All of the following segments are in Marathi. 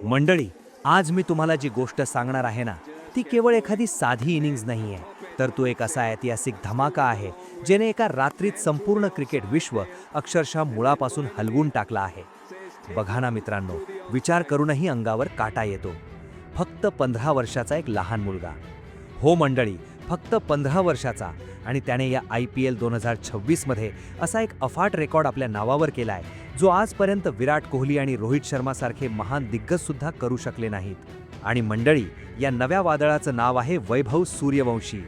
मंडळी, आज मी तुम्हाला जी गोष्ट सांगणार आहे ना, ती केवळ एखादी साधी इनिंग्ज नाही आहे, तर तो एक असा ऐतिहासिक धमाका आहे ज्याने एका रात्रीत संपूर्ण क्रिकेट विश्व अक्षरशः मुळापासून हलवून टाकला आहे. बघा ना मित्रांनो, विचार करूनही अंगावर काटा येतो. फक्त 15 वर्षाचा एक लहान मुलगा. हो मंडळी, फक्त 15 वर्षाचा, आणि त्याने या IPL 2026 मध्ये असा एक अफाट रेकॉर्ड आपल्या नावावर केलाय, जो आजपर्यंत विराट कोहली आणि रोहित शर्मा सारखे महान दिग्गज सुद्धा करू शकले नाहीत. आणि मंडळी, या नव्या वादळाचं नाव आहे वैभव सूर्यवंशी.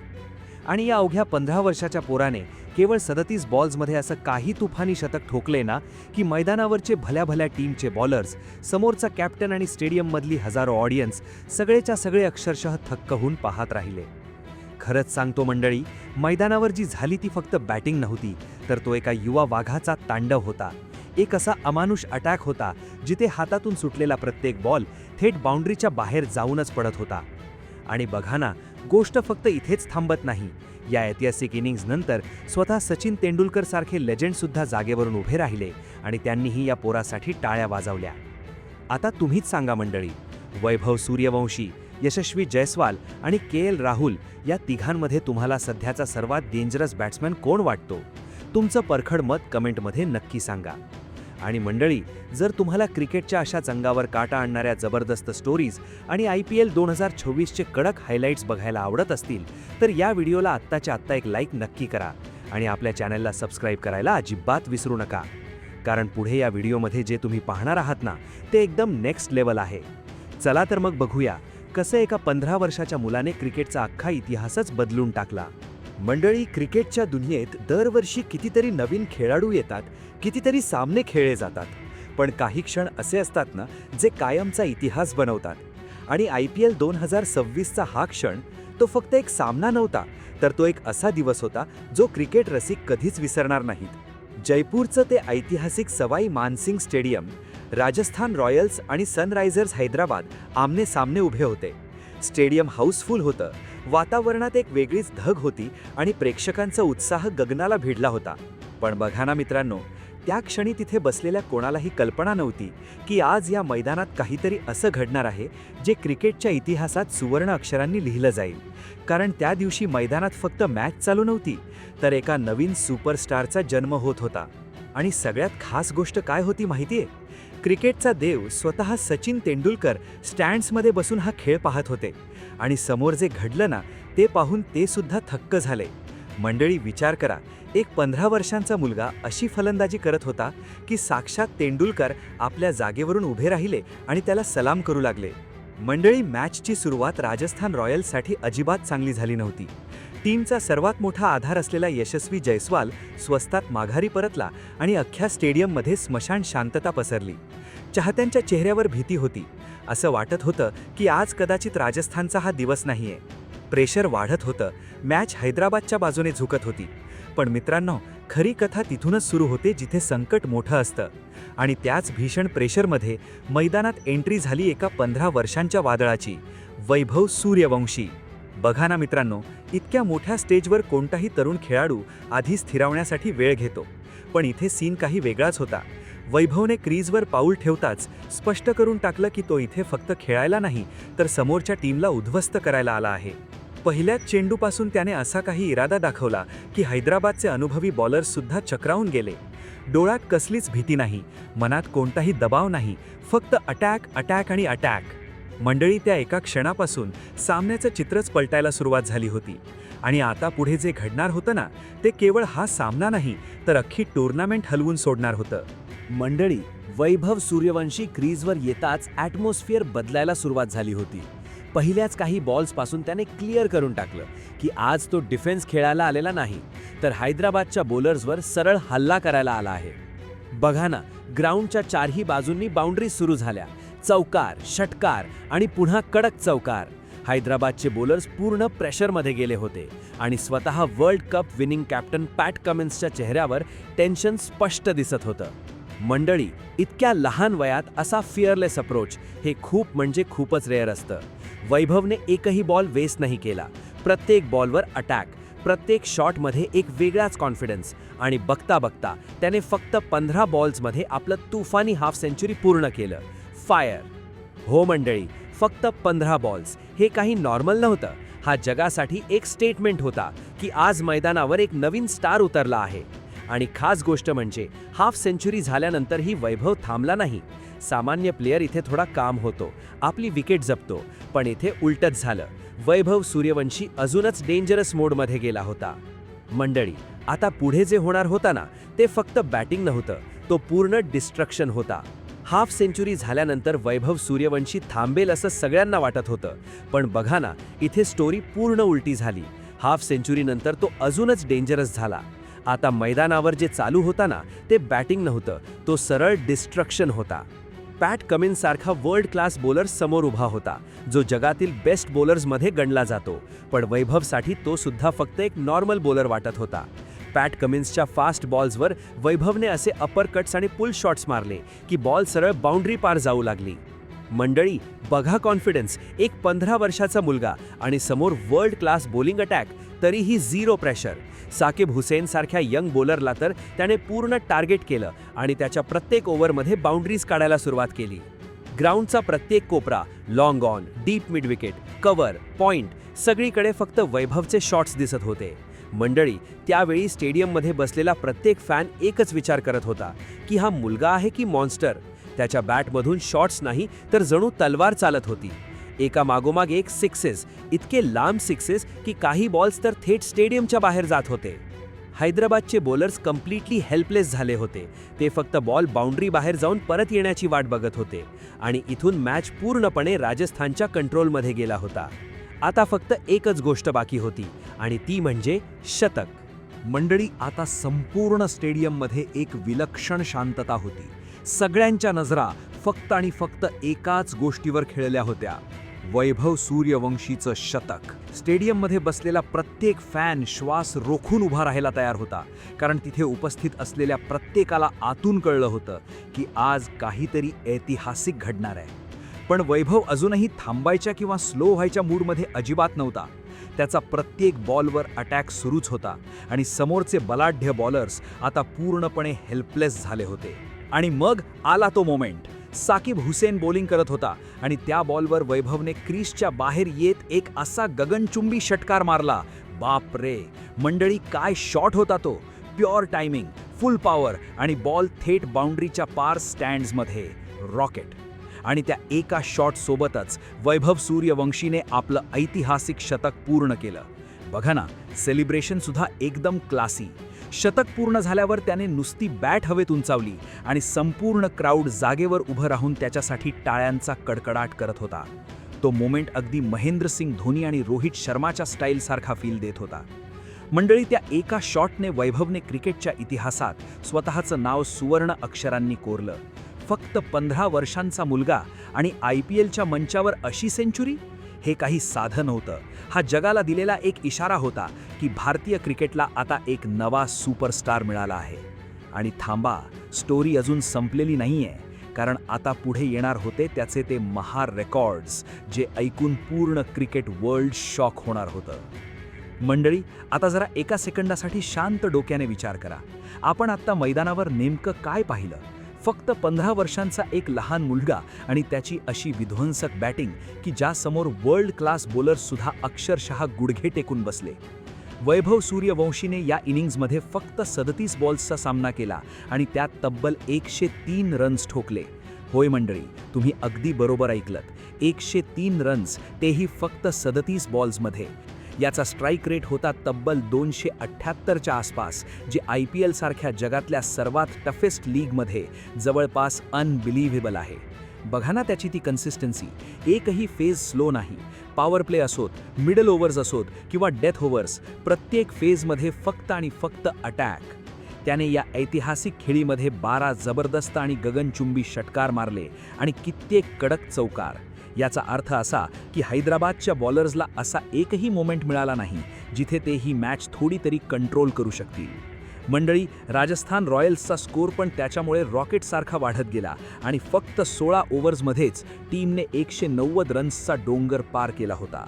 आणि या अवघ्या 15 वर्षाच्या पोराने केवळ 37 बॉल्समध्ये असं काही तुफानी शतक ठोकले ना, की मैदानावरचे भल्या भल्या टीमचे बॉलर्स, समोरचा कॅप्टन आणि स्टेडियममधली हजारो ऑडियन्स सगळेच्या सगळे अक्षरशः थक्क होऊन पाहत राहिले. खरंच सांगतो मंडळी, मैदानावर जी झाली ती फक्त बॅटिंग नव्हती, तर तो एका युवा वाघाचा तांडव होता. एक असा अमानुष अटॅक होता जिथे हातातून सुटलेला प्रत्येक बॉल थेट बाउंड्रीच्या बाहेर जाऊनच पडत होता. आणि बघा ना, गोष्ट फक्त इथेच थांबत नाही. या ऐतिहासिक इनिंग्ज नंतर स्वतः सचिन तेंडुलकर सारखे लेजंडसुद्धा जागेवरून उभे राहिले आणि त्यांनीही या पोरासाठी टाळ्या वाजवल्या. आता तुम्हीच सांगा मंडळी, वैभव सूर्यवंशी, यशस्वी जयस्वाल आणि KL राहुल या तिघांमध्ये तुम्हाला सध्याचा सर्वात डेंजरस बॅट्समॅन कोण वाटतो? तुमचं परखड मत कमेंटमध्ये नक्की सांगा. आणि मंडळी, जर तुम्हाला क्रिकेटच्या अशाच अंगावर काटा आणणाऱ्या जबरदस्त स्टोरीज आणि IPL 2026चे कडक हायलाइट्स बघायला आवडत असतील, तर या व्हिडिओला आत्ताच्या आत्ता एक लाईक नक्की करा आणि आपल्या चॅनलला सबस्क्राईब करायला अजिबात विसरू नका. कारण पुढे या व्हिडिओमध्ये जे तुम्ही पाहणार आहात ना, ते एकदम नेक्स्ट लेवल आहे. चला तर मग बघूया, कसं एका 15 वर्षाच्या मुलाने क्रिकेटचा अख्खा इतिहासच बदलून टाकला. मंडळी, क्रिकेटच्या दुनियेत दरवर्षी कितीतरी नवीन खेळाडू येतात, कितीतरी सामने खेळले जातात. पण काही क्षण असे असतात ना, जे कायमचा इतिहास बनवतात. आणि IPL 2026चा हा क्षण तो फक्त एक सामना नव्हता, तर तो एक असा दिवस होता जो क्रिकेट रसिक कधीच विसरणार नाहीत. जयपूरचं ते ऐतिहासिक सवाई मानसिंग स्टेडियम, राजस्थान रॉयल्स आणि सनरायझर्स हैदराबाद आमने सामने उभे होते. स्टेडियम हाऊसफुल होतं, वातावरणात एक वेगळीच धग होती आणि प्रेक्षकांचा उत्साह गगनाला भिडला होता. पण बघा ना मित्रांनो, त्या क्षणी तिथे बसलेल्या कोणालाही कल्पना नव्हती की आज या मैदानात काहीतरी असं घडणार आहे जे क्रिकेटच्या इतिहासात सुवर्ण अक्षरांनी लिहिलं जाईल. कारण त्या दिवशी मैदानात फक्त मॅच चालू नव्हती, तर एका नवीन सुपरस्टारचा जन्म होत होता. आणि सगळ्यात खास गोष्ट काय होती माहितीये? क्रिकेटचा देव स्वतः सचिन तेंडुलकर स्टँड्समध्ये बसून हा खेळ पाहत होते. आणि समोर जे घडलं ना, ते पाहून ते सुद्धा थक्क झाले. मंडळी, विचार करा, एक 15 वर्षांचा मुलगा अशी फलंदाजी करत होता की साक्षात तेंडुलकर आपल्या जागेवरून उभे राहिले आणि त्याला सलाम करू लागले. मंडळी, मॅचची सुरुवात राजस्थान रॉयल्ससाठी अजिबात चांगली झाली नव्हती. टीमचा सर्वात मोठा आधार असलेला यशस्वी जयस्वाल स्वस्तात माघारी परतला आणि अख्ख्या स्टेडियममध्ये स्मशान शांतता पसरली. चाहत्यांच्या चेहऱ्यावर भीती होती. असं वाटत होतं की आज कदाचित राजस्थानचा हा दिवस नाहीये. प्रेशर वाढत होतं, मॅच हैदराबादच्या बाजूने झुकत होती. पण मित्रांनो, खरी कथा तिथूनच सुरू होते जिथे संकट मोठं असतं. आणि त्याच भीषण प्रेशरमध्ये मैदानात एंट्री झाली एका 15 वर्षांच्या वादळाची, वैभव सूर्यवंशी. बघा ना मित्रांनो, इतक्या मोठ्या स्टेजवर कोणताही तरुण खेळाडू आधी स्थिरावण्यासाठी वेळ घेतो. पण इथे सीन काही वेगळाच होता. वैभवने क्रीजवर पाऊल ठेवताच स्पष्ट करून टाकलं की तो इथे फक्त खेळायला नाही, तर समोरच्या टीमला उद्ध्वस्त करायला आला आहे. पहिल्याच चेंडूपासून त्याने असा काही इरादा दाखवला की हैदराबादचे अनुभवी बॉलर्ससुद्धा चक्रावून गेले. डोळ्यात कसलीच भीती नाही, मनात कोणताही दबाव नाही, फक्त अटॅक, अटॅक आणि अटॅक. मंडळी, त्या एका क्षणापासून सामन्याचं चित्रच पलटायला सुरुवात झाली होती. आणि आता पुढे जे घडणार होतं ना, ते केवळ हा सामना नाही, तर अख्खी टुर्नामेंट हलवून सोडणार होतं. मंडळी, वैभव सूर्यवंशी क्रीजवर येताच ॲटमॉस्फिअर बदलायला सुरुवात झाली होती. पहिल्याच काही बॉल्सपासून त्याने क्लिअर करून टाकलं की आज तो डिफेन्स खेळायला आलेला नाही, तर हैदराबादच्या बॉलर्सवर सरळ हल्ला करायला आला आहे. बघा ना, ग्राउंडच्या चारही बाजूंनी बाउंड्रीज सुरू झाल्या. चौकार, षटकार आणि पुन्हा कडक चौकार. हैदराबादचे बॉलर्स पूर्ण प्रेशरमध्ये गेले होते आणि स्वतः वर्ल्ड कप विनिंग कॅप्टन पॅट कमिन्सच्या चेहऱ्यावर टेन्शन स्पष्ट दिसत होतं. मंडळी, इतक्या लहान वयात असा फिअरलेस अप्रोच हे खूप म्हणजे खूपच रेअर असतं. वैभवने एकही बॉल वेस्ट नाही केला. प्रत्येक बॉलवर अटॅक, प्रत्येक शॉटमध्ये एक वेगळाच कॉन्फिडन्स. आणि बघता बघता त्याने फक्त 15 बॉल्समध्ये आपलं तुफानी हाफ सेंचुरी पूर्ण केलं. फायर. हो मंडळी, फक्त 15 बॉल्स हे काही नॉर्मल नव्हतं. हा जगासाठी एक स्टेटमेंट होता की आज मैदानावर एक नवीन स्टार उतरला आहे. आणि खास गोष्ट म्हणजे हाफ सेंचुरी झाल्यानंतरही वैभव थांबला नाही. सामान्य प्लेयर इथे थोडा काम होतो, आपली विकेट जपतो, पण इथे उलटच झालं. वैभव सूर्यवंशी अजूनच डेंजरस मोडमध्ये गेला होता. मंडळी, आता पुढे जे होणार होता ना, ते फक्त बॅटिंग नव्हतं, तो पूर्ण डिस्ट्रक्शन होता. हाफ सेंचुरी झाल्यानंतर वैभव सूर्यवंशी थांबेल असं सगळ्यांना वाटत होतं, पण बघा ना, इथे स्टोरी पूर्ण उलटी झाली. हाफ सेंचुरीनंतर तो अजूनच डेंजरस झाला. आता मैदानावर जे चालू होता ना, ते बॅटिंग नव्हतं, तो सरळ डिस्ट्रक्शन होता. पॅट कमिन्स सारखा वर्ल्ड क्लास बॉलर समोर उभा होता, जो जगातील बेस्ट बॉलर्समध्ये गणला जातो, पण वैभवसाठी तो सुद्धा फक्त एक नॉर्मल बॉलर वाटत होता. पॅट कमिन्सच्या फास्ट बॉल्सवर वैभवने असे अपर कट्स आणि पुल शॉट्स मारले की बॉल सरळ बाउंड्री पार जाऊ लागली. मंडळी, बघा कॉन्फिडन्स, एक 15 वर्षाचा मुलगा आणि समोर वर्ल्ड क्लास बॉलिंग अटॅक, तरीही झिरो प्रेशर. साकिब हुसेन सारख्या यंग बॉलरला तर त्याने पूर्ण टार्गेट केलं आणि त्याच्या प्रत्येक ओव्हरमध्ये बाउंड्रीज काढायला सुरुवात केली. ग्राउंडचा प्रत्येक कोपरा, long on, deep mid wicket, cover, point, सगळीकडे फक्त वैभवचे शॉट्स दिसत होते. मंडळी, त्यावेळी स्टेडियममध्ये बसलेला प्रत्येक फॅन एकच विचार करत होता की हा मुलगा आहे की मॉन्स्टर. त्याच्या बॅटमधून शॉट्स नाही तर जणू तलवार चालत होती. एका मागोमाग एक सिक्सेस, इतके लांब सिक्सेस की काही बॉल्स तर थेट स्टेडियमच्या बाहेर जात होते. हैदराबादचे बॉलर्स कम्प्लिटली हेल्पलेस झाले होते. ते फक्त बॉल बाउंड्री बाहेर जाऊन परत येण्याची वाट बघत होते आणि इथून मॅच पूर्णपणे राजस्थानच्या कंट्रोलमध्ये गेला होता. आता फक्त एकच गोष्ट बाकी होती आणि ती म्हणजे शतक. मंडळी, आता संपूर्ण स्टेडियममध्ये एक विलक्षण शांतता होती. सगळ्यांच्या नजरा फक्त आणि फक्त एकाच गोष्टीवर खेळल्या होत्या, वैभव सूर्यवंशीचं शतक. स्टेडियममध्ये बसलेला प्रत्येक फॅन श्वास रोखून उभा राहायला तयार होता, कारण तिथे उपस्थित असलेल्या प्रत्येकाला आतून कळलं होतं की आज काहीतरी ऐतिहासिक घडणार आहे. पण वैभव अजूनही थांबायच्या किंवा स्लो व्हायच्या मूडमध्ये अजिबात नव्हता. त्याचा प्रत्येक बॉलवर अटॅक सुरूच होता आणि समोरचे बलाढ्य बॉलर्स आता पूर्णपणे हेल्पलेस झाले होते. आणि मग आला तो मोमेंट. साकिब हुसेन बॉलिंग करत होता आणि त्या बॉलवर वैभवने क्रीजच्या बाहेर येत एक असा गगनचुंबी षटकार मारला. बाप रे मंडळी, काय शॉट होता तो! प्युअर टायमिंग, फुल पॉवर आणि बॉल थेट बाउंड्रीच्या पार स्टँड्समध्ये. रॉकेट. आणि त्या एका शॉट सोबतच वैभव सूर्यवंशीने आपलं ऐतिहासिक शतक पूर्ण केलं. बघा ना, सेलिब्रेशन सुद्धा एकदम क्लासी. शतक पूर्ण झाल्यावर त्याने नुसती बॅट हवेत उंचावली आणि संपूर्ण क्राऊड जागेवर उभं राहून त्याच्यासाठी टाळ्यांचा कडकडाट करत होता. तो मोमेंट अगदी महेंद्रसिंग धोनी आणि रोहित शर्माच्या स्टाईलसारखा फील देत होता. मंडळी, त्या एका शॉटने वैभवने क्रिकेटच्या इतिहासात स्वतःचं नाव सुवर्ण अक्षरांनी कोरलं. फक्त 15 वर्षांचा मुलगा आणि IPLच्या मंचावर अशी सेंचुरी, हे काही साधं नव्हतं. हा जगाला दिलेला एक इशारा होता की भारतीय क्रिकेटला आता एक नवा सुपरस्टार मिळाला आहे. आणि थांबा, स्टोरी अजून संपलेली नाहीये, कारण आता पुढे येणार होते त्याचे ते महार रेकॉर्ड्स, जे ऐकून पूर्ण क्रिकेट वर्ल्ड शॉक होणार होतं. मंडळी, आता जरा एका सेकंदासाठी शांत डोक्याने विचार करा. आपण आत्ता मैदानावर नेमकं काय पाहिलं? फक्त 15 वर्षांचा एक लहान मुलगा आणि त्याची अशी विध्वंसक बॅटिंग की ज्यासमोर वर्ल्ड क्लास बॉलर्ससुद्धा अक्षरशः गुडघे टेकून बसले. वैभव सूर्यवंशीने या इनिंग्जमध्ये फक्त 37 बॉल्सचा सामना केला आणि त्यात तब्बल 103 रन्स ठोकले. होय मंडळी, तुम्ही अगदी बरोबर ऐकलत. 103 रन्स, तेही फक्त 37 बॉल्समध्ये. याचा स्ट्राईक रेट होता तब्बल 278च्या आसपास, जे IPL सारख्या जगातल्या सर्वात टफेस्ट लीगमध्ये जवळपास अनबिलिव्हेबल आहे. बघा ना त्याची ती कन्सिस्टन्सी. एकही फेज स्लो नाही. पॉवर प्ले असोत, मिडल ओव्हर्स असोत किंवा डेथ ओव्हर्स, प्रत्येक फेजमध्ये फक्त आणि फक्त अटॅक. त्याने या ऐतिहासिक खेळीमध्ये 12 जबरदस्त आणि गगनचुंबी षटकार मारले आणि कित्येक कडक चौकार. याचा अर्थ असा की हैदराबादच्या बॉलर्सला असा एकही मोमेंट मिळाला नाही जिथे ते ही मॅच थोडी तरी कंट्रोल करू शकतील. मंडळी, राजस्थान रॉयल्सचा स्कोर पण त्याच्यामुळे रॉकेटसारखा वाढत गेला आणि फक्त 16 ओव्हर्समध्येच टीमने 190 रन्सचा डोंगर पार केला होता.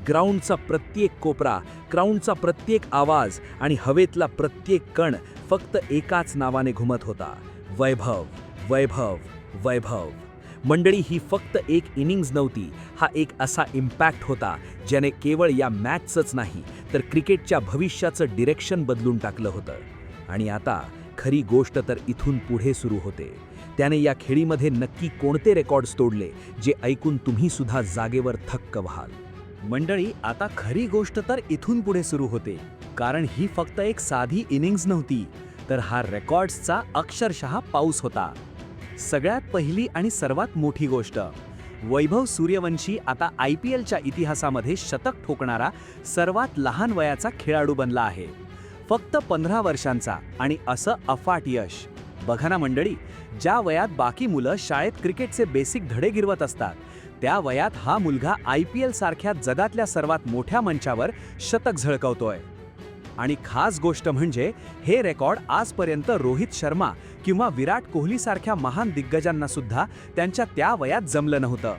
ग्राउंडचा प्रत्येक कोपरा, ग्राउंडचा प्रत्येक आवाज आणि हवेतला प्रत्येक कण फक्त एकाच नावाने घुमत होता: वैभव, वैभव, वैभव. मंडळी, ही फक्त एक इनिंग्ज नव्हती, हा एक असा इम्पॅक्ट होता ज्याने केवळ या मॅचचंच नाही तर क्रिकेटच्या भविष्याचं डिरेक्शन बदलून टाकलं होतं. आणि आता खरी गोष्ट तर इथून पुढे सुरू होते. त्याने या खेळीमध्ये नक्की कोणते रेकॉर्ड्स तोडले जे ऐकून तुम्ही सुद्धा जागेवर थक्क व्हाल. मंडळी, आता खरी गोष्ट तर इथून पुढे सुरू होते, कारण ही फक्त एक साधी इनिंग्ज नव्हती, तर हा रेकॉर्ड्सचा अक्षरशः पाऊस होता. सगळ्यात पहिली आणि सर्वात मोठी गोष्ट, वैभव सूर्यवंशी आता IPLच्या इतिहासामध्ये शतक ठोकणारा सर्वात लहान वयाचा खेळाडू बनला आहे. फक्त 15 वर्षांचा आणि असं अफाट यश. बघा ना मंडळी, ज्या वयात बाकी मुलं शाळेत क्रिकेटचे बेसिक धडे गिरवत असतात, त्या वयात हा मुलगा IPL सारख्या जगातल्या सर्वात मोठ्या मंचावर शतक झळकवतोय. आणि खास गोष्ट म्हणजे हे रेकॉर्ड आजपर्यंत रोहित शर्मा किंवा विराट कोहली सारख्या महान दिग्गजांना सुद्धा त्यांच्या त्या वयात जमलं नव्हतं.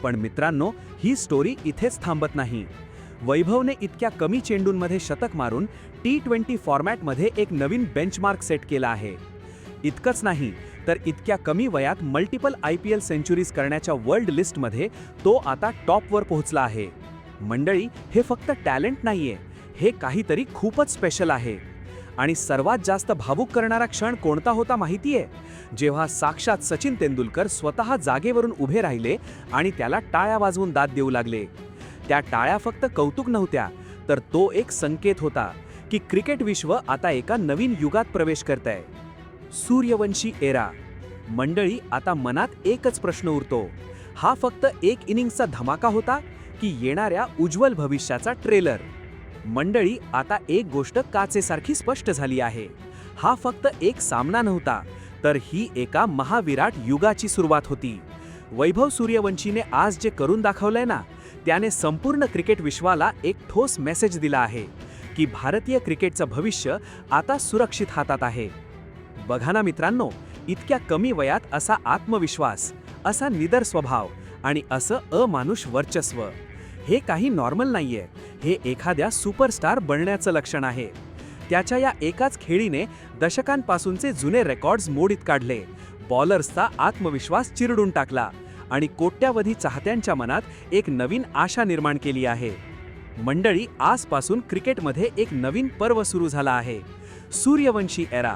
पण मित्रांनो, ही स्टोरी इथेच थांबत नाही. वैभवने इतक्या कमी चेंडूंमध्ये शतक मारून T20 फॉर्मॅटमध्ये एक नवीन बेंचमार्क सेट केला आहे. इतकंच नाही तर इतक्या कमी वयात मल्टिपल IPL सेंचुरीज करण्याच्या वर्ल्ड लिस्टमध्ये तो आता टॉपवर पोहोचला आहे. मंडळी, हे फक्त टॅलेंट नाहीये, हे काहीतरी खूपच स्पेशल आहे. आणि सर्वात जास्त भावुक करणारा क्षण कोणता होता माहितीये? जेव्हा साक्षात सचिन तेंडुलकर स्वतः जागेवरून उभे राहिले आणि त्याला टाळ्या वाजवून दाद देऊ लागले. त्या टाळ्या फक्त कौतुक नव्हत्या, तर तो एक संकेत होता की क्रिकेट विश्व आता एका नवीन युगात प्रवेश करतंय. सूर्यवंशी एरा. मंडळी, आता मनात एकच प्रश्न उरतो, हा फक्त एक इनिंग्सचा धमाका होता की येणाऱ्या उज्ज्वल भविष्याचा ट्रेलर? मंडळी, आता एक गोष्ट काचेसारखी स्पष्ट झाली आहे. हा फक्त एक सामना नव्हता, तर ही एका महाविराट युगाची सुरुवात होती. वैभव सूर्यवंशीने आज जे करून दाखवलंय ना, त्याने संपूर्ण क्रिकेट विश्वाला एक ठोस मेसेज दिला आहे की भारतीय क्रिकेटचं भविष्य आता सुरक्षित हातात आहे. बघा ना मित्रांनो, इतक्या कमी वयात असा आत्मविश्वास, असा निडर स्वभाव आणि असं अमानुष वर्चस्व, हे काही नॉर्मल नाहीये. हे एखाद्या सुपरस्टार बनण्याचं लक्षण आहे. त्याच्या या एकाच खेळीने दशकांपासूनचे जुने रेकॉर्ड्स मोडीत काढले, बॉलर्सचा आत्मविश्वास चिरडून टाकला आणि कोट्यावधी चाहत्यांच्या मनात एक नवीन आशा निर्माण केली आहे. मंडळी, आजपासून क्रिकेटमध्ये एक नवीन पर्व सुरू झाला आहे, सूर्यवंशी एरा.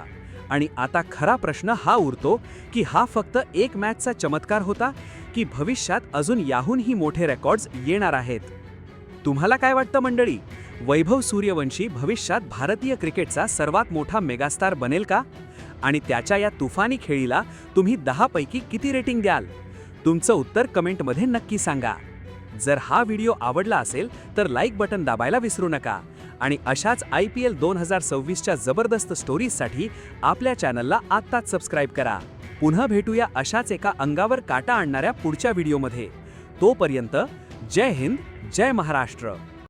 आणि आता खरा प्रश्न हा उरतो की हा फक्त एक मॅचचा चमत्कार होता की भविष्यात अजून याहूनही मोठे रेकॉर्ड्स येणार आहेत? तुम्हाला काय वाटतं मंडळी? वैभव सूर्यवंशी भविष्यात भारतीय क्रिकेटचा सर्वात मोठा मेगास्टार बनेल का? आणि त्याच्या या तुफानी खेळीला तुम्ही 10 पैकी किती रेटिंग द्याल? तुमचं उत्तर कमेंटमध्ये नक्की सांगा. जर हा व्हिडिओ आवडला असेल तर लाईक बटन दाबायला विसरू नका आणि अशाच IPL 2026च्या जबरदस्त स्टोरीजसाठी आपल्या चॅनलला आत्ताच सबस्क्राईब करा. पुन्हा भेटूया अशाच एका अंगावर काटा आणणाऱ्या पुढच्या व्हिडिओमध्ये. तोपर्यंत जय हिंद, जय महाराष्ट्र.